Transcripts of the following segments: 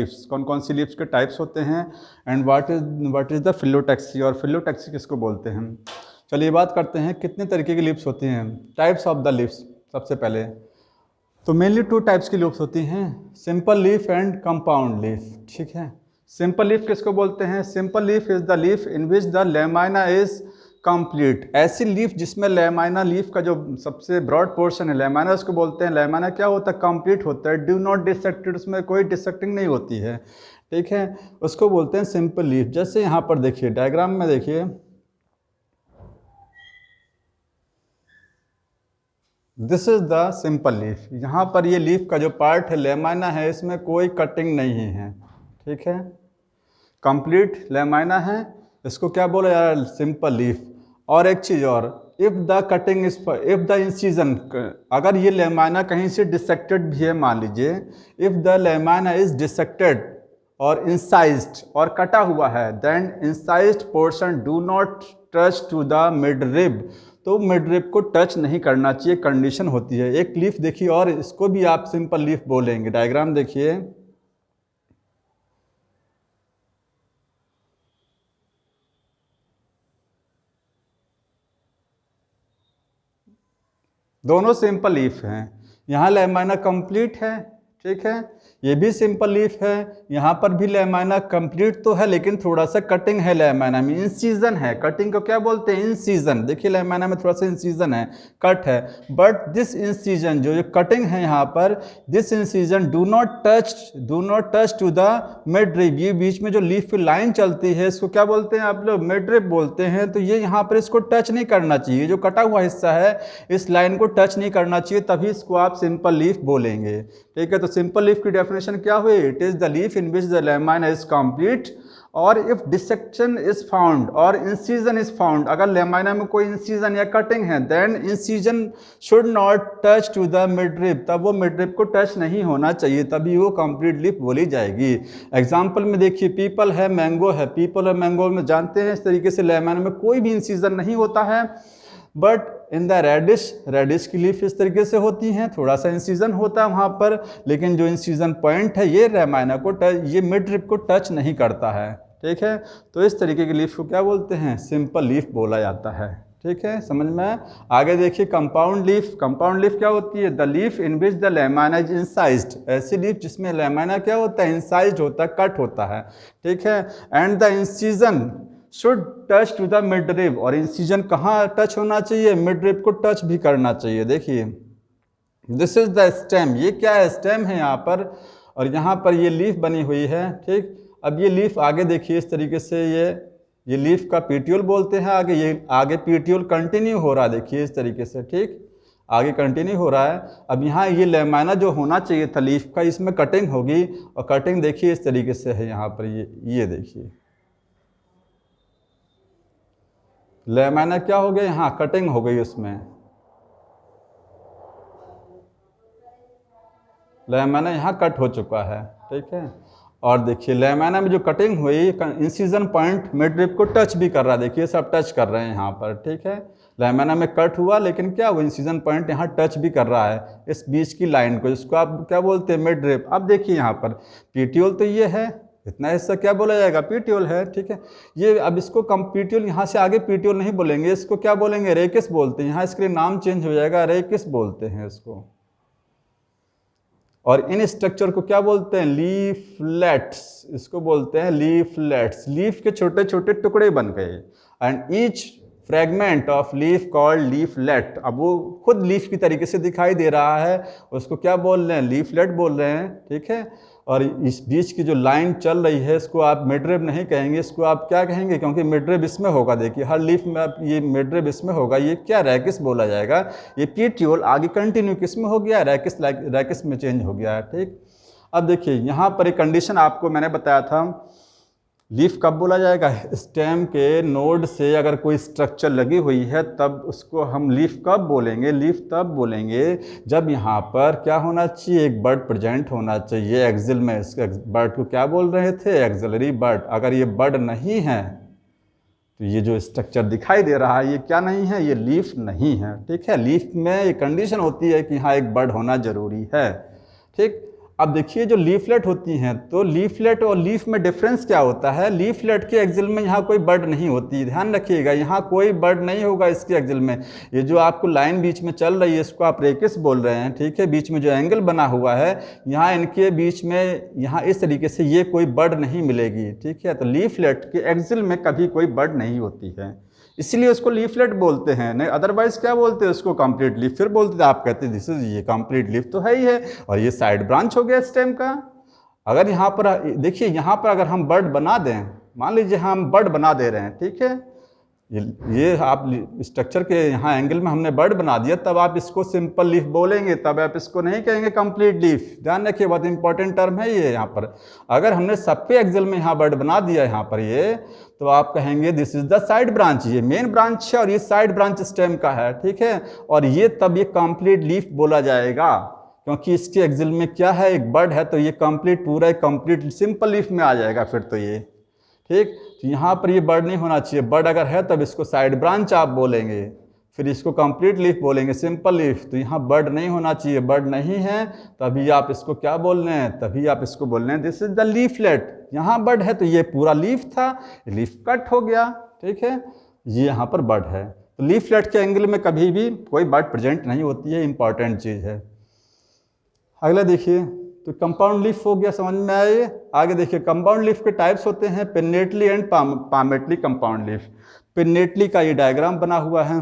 Leaves, कौन कौन सी leaves के टाइप्स होते हैं, and what is the phyllotaxy, और फिलोटैक्सी किसको बोलते हैं। चलिए बात करते हैं कितने तरीके की लीव्स होती हैं, टाइप्स ऑफ द लीव्स। सबसे पहले तो मेनली 2 टाइप्स की लीव्स होती हैं, simple leaf and compound leaf. ठीक है, सिंपल लीफ किसको बोलते हैं, simple leaf is the leaf in which the lamina is complete. ऐसी लीफ जिसमें लेमाइना, लीफ का जो सबसे ब्रॉड पोर्शन है लेमाइना, उसको बोलते हैं। लेमाइना क्या होता है, कंप्लीट होता है, डू नॉट डिसेक्टेड, उसमें कोई डिसेक्टिंग नहीं होती है। ठीक है, उसको बोलते हैं सिंपल लीफ। जैसे यहाँ पर देखिए डायग्राम में देखिए, this is the simple leaf. यहाँ पर ये लीफ का जो पार्ट है लेमाइना है, इसमें कोई कटिंग नहीं है। ठीक है, कंप्लीट लेमाइना है, इसको क्या बोला जा रहा है, सिंपल लीफ। और एक चीज़ और, if the cutting is, if the incision, अगर ये लेमाइना कहीं से डिसेक्टेड भी है, मान लीजिए if the lamina is dissected और इंसाइज्ड और कटा हुआ है, then incised portion do not touch to the mid rib, तो मिड रिब को टच नहीं करना चाहिए, कंडीशन होती है। एक लीफ देखिए, और इसको भी आप सिंपल लीफ बोलेंगे। डायग्राम देखिए, दोनों सिंपल लीफ हैं। यहाँ लेमाइना कंप्लीट है, ठीक है, ये भी सिंपल लीफ है, यहाँ पर भी लेमाइना कंप्लीट तो है लेकिन थोड़ा सा कटिंग है लेमाइना में, इंसीजन है। कटिंग को क्या बोलते हैं, इंसीजन। देखिए लेमाइना में थोड़ा सा इंसीजन है, कट है, बट दिस इंसीजन, जो कटिंग है यहाँ पर, this incision do not touch to the mid rib. ये बीच में जो लीफ की लाइन चलती है, इसको क्या बोलते हैं आप लोग, मिड रिब बोलते हैं। तो ये यहाँ पर इसको टच नहीं करना चाहिए, जो कटा हुआ हिस्सा है इस लाइन को टच नहीं करना चाहिए, तभी इसको आप सिंपल लीफ बोलेंगे। ठीक है, तो सिंपल लीफ की डेफिनेशन क्या हुई, it is the leaf in which the lamina is complete, और इफ डिसेक्शन इज फाउंड और इंसीजन इज फाउंड, अगर लेमाइना में कोई इंसीजन या कटिंग है, then incision should not touch to the mid rib, तब वो मिड रिब को टच नहीं होना चाहिए, तभी वो कंप्लीट लीफ बोली जाएगी। एग्जाम्पल में देखिए, पीपल है, मैंगो है। पीपल और मैंगो में जानते हैं इस तरीके से लेमाइना में कोई भी इंसीजन नहीं होता है, बट इन द रेडिश की लीफ इस तरीके से होती हैं, थोड़ा सा इंसीजन होता है वहाँ पर, लेकिन जो इंसीजन पॉइंट है ये लेमाइना को टच, ये मिड रिब को टच नहीं करता है। ठीक है, तो इस तरीके की लीफ को क्या बोलते हैं, सिंपल लीफ बोला जाता है। ठीक है, समझ में। आगे देखिए कंपाउंड लीफ। कंपाउंड लीफ क्या होती है, the leaf in which the lamina is incised, ऐसी लीफ जिसमें लेमाइना क्या होता है, इंसाइज्ड होता है, कट होता है। ठीक है, and the incision should touch to the mid rib, और इंसीजन कहाँ टच होना चाहिए, मिड रिब को टच भी करना चाहिए। देखिए दिस इज द स्टेम, ये क्या है, स्टेम है यहाँ पर, और यहाँ पर ये लीफ बनी हुई है। ठीक, अब ये लीफ आगे देखिए इस तरीके से, ये लीफ का पीटियोल बोलते हैं। आगे ये आगे पीटियोल कंटिन्यू हो रहा है, देखिए इस तरीके से। ठीक, आगे कंटिन्यू हो रहा है। अब यहाँ ये लेमाइना जो होना चाहिए था लीफ का, इसमें कटिंग होगी, और कटिंग देखिए इस तरीके से है यहाँ पर, ये देखिए लेमाइना क्या हो गया, यहाँ कटिंग हो गई, उसमें लेमाइना यहाँ कट हो चुका है। ठीक है, और देखिए लेमाइना में जो कटिंग हुई, इंसीजन पॉइंट मिड रिब को टच भी कर रहा है, देखिए सब टच कर रहे हैं यहाँ पर। ठीक है, लेमाइना में कट हुआ, लेकिन क्या वो इंसीजन पॉइंट यहाँ टच भी कर रहा है इस बीच की लाइन को, जिसको आप क्या बोलते हैं, मिड रिब। अब देखिए यहाँ पर पीटियोल तो ये है, इतना हिस्सा क्या बोला जाएगा, पीटियोल है। ठीक है, ये अब इसको पीटियोल, यहाँ से आगे पीटियोल नहीं बोलेंगे, इसको क्या बोलेंगे, रेकिस बोलते हैं। यहाँ इसके नाम चेंज हो जाएगा, रेकिस बोलते हैं इसको। और इन स्ट्रक्चर को क्या बोलते हैं, लीफलेट्स, इसको बोलते हैं लीफलेट्स। लीफ के छोटे छोटे टुकड़े बन गए, and each fragment of leaf called leaflet. अब वो खुद लीफ की तरीके से दिखाई दे रहा है, उसको क्या बोल रहे हैं, लीफलेट बोल रहे हैं। ठीक है, और इस बीच की जो लाइन चल रही है, इसको आप मिड रिब नहीं कहेंगे, इसको आप क्या कहेंगे, क्योंकि मिड रिब इसमें होगा। देखिए हर लीफ में आप ये मिड रिब इसमें होगा, ये क्या रेकिस बोला जाएगा। ये पीटियोल आगे कंटिन्यू किस में हो गया, रेकिस में चेंज हो गया है। ठीक, अब देखिए यहाँ पर एक कंडीशन आपको मैंने बताया था, लीफ कब बोला जाएगा, स्टेम के नोड से अगर कोई स्ट्रक्चर लगी हुई है, तब उसको हम लीफ कब बोलेंगे, लीफ तब बोलेंगे जब यहाँ पर क्या होना चाहिए, एक बड प्रेजेंट होना चाहिए एक्सिल में। इस बर्ड को क्या बोल रहे थे, एक्सिलरी बड। अगर ये बड नहीं है तो ये जो स्ट्रक्चर दिखाई दे रहा है ये क्या नहीं है, ये लीफ नहीं है। ठीक है, लीफ में ये कंडीशन होती है कि हाँ एक बड होना जरूरी है। ठीक, अब देखिए जो लीफलेट होती हैं, तो लीफलेट और लीफ में डिफरेंस क्या होता है। लीफलेट के एक्सिल में यहाँ कोई बर्ड नहीं होती, ध्यान रखिएगा, यहाँ कोई बर्ड नहीं होगा इसके एक्सिल में। ये जो आपको लाइन बीच में चल रही है इसको आप रेकिस बोल रहे हैं, ठीक है। बीच में जो एंगल बना हुआ है यहाँ इनके बीच में, यहाँ इस तरीके से ये कोई बर्ड नहीं मिलेगी, ठीक है। तो लीफलेट के एक्सिल में कभी कोई बर्ड नहीं होती है, इसलिए उसको लीफलेट बोलते हैं। नहीं अदरवाइज क्या बोलते हैं उसको, कंप्लीट लीफ। फिर बोलते थे, आप कहते हैं दिस इज, ये कंप्लीट लीफ तो है ही है, और ये साइड ब्रांच हो गया स्टेम का। अगर यहाँ पर देखिए, यहाँ पर अगर हम बर्ड बना दें, मान लीजिए हम बर्ड बना दे रहे हैं, ठीक है, ये आप स्ट्रक्चर के यहाँ एंगल में हमने बर्ड बना दिया, तब आप इसको सिंपल लीफ बोलेंगे, तब आप इसको नहीं कहेंगे कंप्लीट लीफ। ध्यान रखिए, बहुत इंपॉर्टेंट टर्म है ये यहाँ पर। अगर हमने सबके एक्सिल में यहाँ बर्ड बना दिया यहाँ पर ये, तो आप कहेंगे this is the side branch, ये मेन ब्रांच है और ये साइड ब्रांच स्टेम का है, ठीक है। और ये तब ये कंप्लीट लीफ बोला जाएगा, क्योंकि इसके एक्सिल में क्या है, एक बर्ड है, तो ये कंप्लीट पूरा एक कंप्लीट सिंपल लीफ में आ जाएगा फिर तो ये, ठीक। तो यहाँ पर ये बर्ड नहीं होना चाहिए, बर्ड अगर है तब इसको साइड ब्रांच आप बोलेंगे, फिर इसको कंप्लीट लीफ बोलेंगे, सिंपल लीफ। तो यहाँ बर्ड नहीं होना चाहिए, बर्ड नहीं है तभी आप इसको क्या बोल रहे हैं, तभी आप इसको बोल रहे हैं दिस इज द लीफलेट। यहाँ बर्ड है तो ये पूरा लीफ था, लीफ कट हो गया, ठीक है, ये यहाँ पर बर्ड है। तो लीफलेट के एंगल में कभी भी कोई बर्ड प्रेजेंट नहीं होती है, इंपॉर्टेंट चीज़ है। अगला देखिए, तो कंपाउंड लीफ हो गया, समझ में आए। आगे देखिए, कंपाउंड लीफ के टाइप्स होते हैं pinnately and palmately compound leaf. Pinnately का ये डायग्राम बना हुआ है।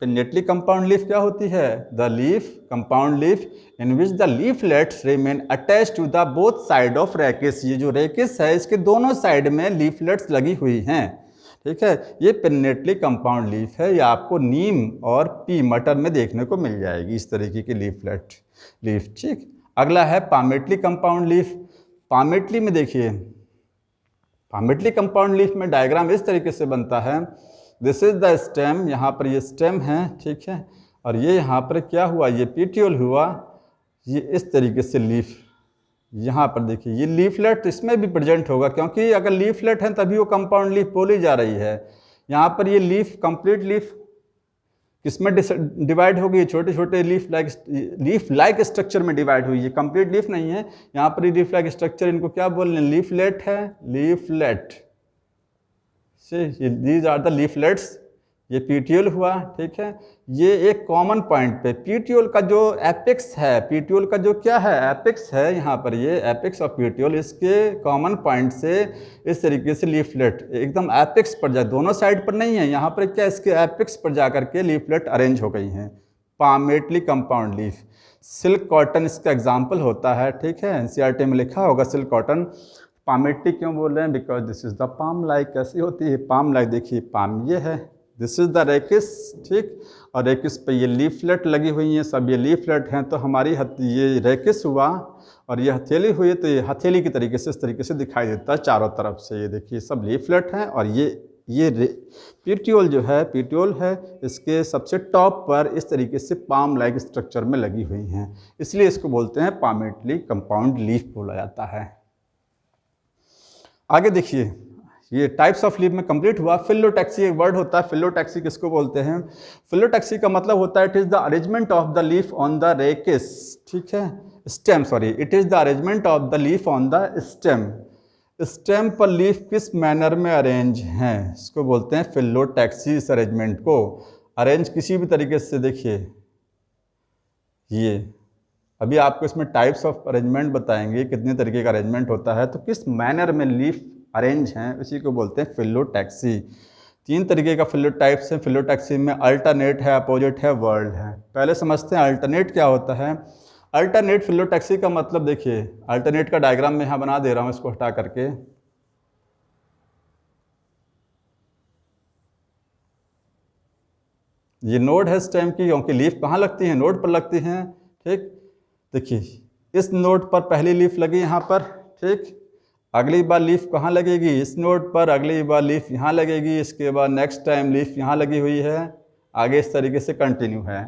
पिन्नेटली कंपाउंड लीफ क्या होती है, the leaf compound leaf in which the leaflets remain attached to the both side of rachis. ये जो रेकिस है इसके दोनों साइड में लीफलेट्स लगी हुई हैं, ठीक है। ये पिन्नेटली कंपाउंड लीफ है, ये आपको नीम और पी मटर में देखने को मिल जाएगी, इस तरीके की लीफलेट लीफ, ठीक। अगला है पामेटली कंपाउंड लीफ। पामेटली में देखिए, पामेटली कंपाउंड लीफ में डायग्राम इस तरीके से बनता है, दिस इज द स्टेम, यहाँ पर ये स्टेम है, ठीक है, और ये यहाँ पर क्या हुआ, ये पीटियोल हुआ, ये इस तरीके से लीफ। यहाँ पर देखिए ये लीफलेट इसमें भी प्रेजेंट होगा, क्योंकि अगर लीफलेट है तभी वो कंपाउंड लीफ बोली जा रही है। यहाँ पर ये लीफ कंप्लीट लीफ किसमें डिवाइड होगी, छोटे छोटे लीफ लाइक स्ट्रक्चर में डिवाइड हुई है, कंप्लीट लीफ नहीं है। यहाँ पर ये लीफ लाइक स्ट्रक्चर, इनको क्या बोल रहे हैं, लीफलेट है, लीफलेट से दीज आर द लीफलेट्स। ये पीटियोल हुआ, ठीक है। ये एक कॉमन पॉइंट पे पीटियोल का जो एपेक्स है, पीटियोल का जो क्या है एपेक्स है, यहाँ पर ये एपेक्स ऑफ पीटियोल, इसके कॉमन पॉइंट से इस तरीके से लीफलेट एकदम एपेक्स पर जाए, दोनों साइड पर नहीं है, यहाँ पर क्या इसके एपेक्स पर जा करके लीफलेट अरेंज हो गई हैं। Palmately compound leaf. Silk cotton इसका एग्जाम्पल होता है, ठीक है, एनसीईआरटी में लिखा होगा सिल्क कॉटन। पामेटली क्यों बोल रहे हैं, because this is the palm like. कैसी होती है पाम लाइक, देखिए पाम ये है, दिस इज द रेकिस, ठीक, और रेकिस पे ये लीफलेट लगी हुई हैं, सब ये लीफलेट हैं। तो हमारी ये रेकिस हुआ और ये हथेली हुई, तो ये हथेली की तरीके से इस तरीके से दिखाई देता है चारों तरफ से। ये देखिए सब लीफलेट हैं, और ये पीटियोल जो है, पीटियोल है, इसके सबसे टॉप पर इस तरीके से पाम लाइक स्ट्रक्चर में लगी हुई हैं, इसलिए इसको बोलते हैं पामेटली कंपाउंड लीफ बोला जाता है। आगे देखिए, ये टाइप्स ऑफ लीफ में कंप्लीट हुआ। फिलोटैक्सी एक वर्ड होता है, फिलोटैक्सी किसको बोलते हैं, फिलोटैक्सी का मतलब होता है it is the arrangement of the leaf on the rachis, ठीक है, stem, sorry, it is the arrangement of the leaf on the stem. Stem पर लीफ किस मैनर में अरेंज हैं, इसको बोलते हैं फिलोटैक्सी। इस अरेंजमेंट को अरेंज किसी भी तरीके से, देखिए ये अभी आपको इसमें टाइप्स ऑफ अरेंजमेंट बताएंगे, कितने तरीके का अरेंजमेंट होता है, तो किस मैनर में लीफ अरेंज हैं उसी को बोलते हैं फिलोटैक्सी। 3 तरीके का फिलोटाइप्स है फिलोटैक्सी में, अल्टरनेट है, अपोजिट है, वर्ल्ड है। पहले समझते हैं अल्टरनेट क्या होता है। अल्टरनेट फिलोटैक्सी का मतलब देखिए, अल्टरनेट का डायग्राम मैं यहाँ बना दे रहा हूँ, इसको हटा करके। ये नोड है स्टेम की, क्योंकि लीफ कहाँ लगती है, नोड पर लगती हैं, ठीक। देखिए इस नोड पर पहली लीफ लगी यहाँ पर, ठीक, अगली बार लीफ कहाँ लगेगी, इस नोड पर, अगली बार लीफ यहाँ लगेगी, इसके बाद नेक्स्ट टाइम लीफ यहाँ लगी हुई है, आगे इस तरीके से कंटिन्यू है।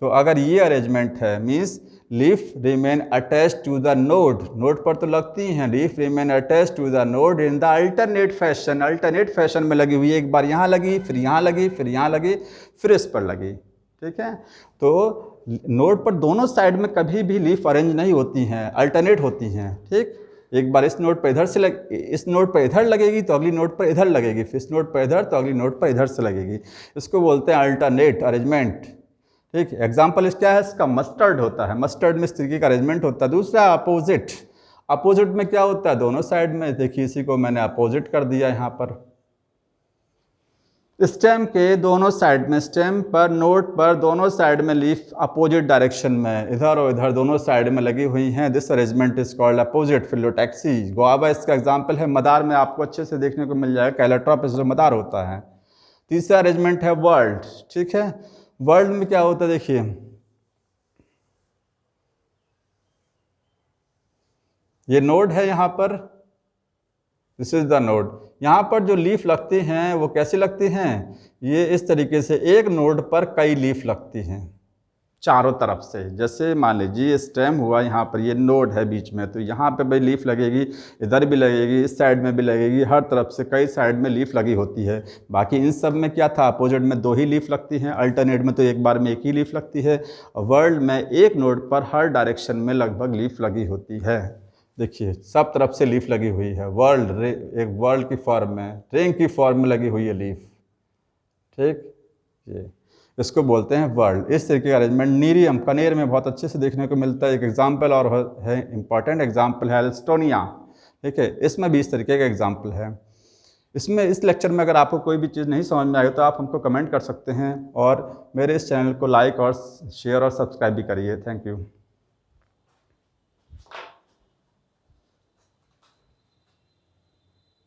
तो अगर ये अरेंजमेंट है, means leaf remain attached to the node, node पर तो लगती हैं, leaf remain attached to the node in the alternate fashion, alternate fashion में लगी हुई है, एक बार यहाँ लगी, फिर यहाँ लगी, फिर यहाँ लगी, फिर इस पर लगी, ठीक है। तो नोड पर दोनों साइड में कभी भी लीफ अरेंज नहीं होती हैं, अल्टरनेट होती हैं। ठीक, एक बार इस नोड पर इधर से इस नोड पर इधर लगेगी तो अगली नोड पर इधर लगेगी, फिर इस नोड पर इधर तो अगली नोड पर इधर से लगेगी। इसको बोलते हैं अल्टरनेट अरेंजमेंट। ठीक, एग्जाम्पल इस क्या है इसका, मस्टर्ड होता है। मस्टर्ड में इस तरीके का अरेंजमेंट होता है। दूसरा अपोजिट। अपोजिट में क्या होता है, दोनों साइड में, देखिए इसी को मैंने अपोजिट कर दिया यहाँ पर। स्टेम के दोनों साइड में, स्टेम पर नोड पर दोनों साइड में लीफ अपोजिट डायरेक्शन में, इधर और इधर दोनों साइड में लगी हुई हैं। This arrangement is called opposite phyllotaxy. Guava इसका एग्जाम्पल है। मदार में आपको अच्छे से देखने को मिल जाएगा, कैलोट्रॉपिस जो मदार होता है। तीसरा अरेंजमेंट है वर्ल्ड। ठीक है, वर्ल्ड में क्या होता है, देखिए ये नोड है यहाँ पर, दिस इज द नोड। यहाँ पर जो लीफ लगती हैं वो कैसी लगती हैं, ये इस तरीके से एक नोड पर कई लीफ लगती हैं चारों तरफ से। जैसे मान लीजिए स्टेम हुआ, यहाँ पर ये नोड है बीच में, तो यहाँ पे भाई लीफ लगेगी, इधर भी लगेगी, इस साइड में भी लगेगी, हर तरफ से कई साइड में लीफ लगी होती है। बाकी इन सब में क्या था, अपोजिट में 2 ही लीफ लगती हैं, अल्टरनेट में तो एक बार में 1 ही लीफ लगती है, और वर्ल्ड में एक नोड पर हर डायरेक्शन में लगभग लीफ लगी होती है। देखिए सब तरफ से लीफ लगी हुई है। वर्ल्ड एक वर्ल्ड की फॉर्म में, रिंग की फॉर्म में लगी हुई है लीफ। ठीक, ये इसको बोलते हैं वर्ल्ड। इस तरीके का अरेंजमेंट नीरियम कनेर में बहुत अच्छे से देखने को मिलता है। एक एग्जाम्पल और है, इंपॉर्टेंट एग्जाम्पल है एल्स्टोनिया। ठीक है, इसमें भी इस तरीके का एग्जाम्पल है। इसमें इस लेक्चर में अगर आपको कोई भी चीज़ नहीं समझ में आएगी तो आप हमको कमेंट कर सकते हैं, और मेरे इस चैनल को लाइक और शेयर और सब्सक्राइब भी करिए। Thank you.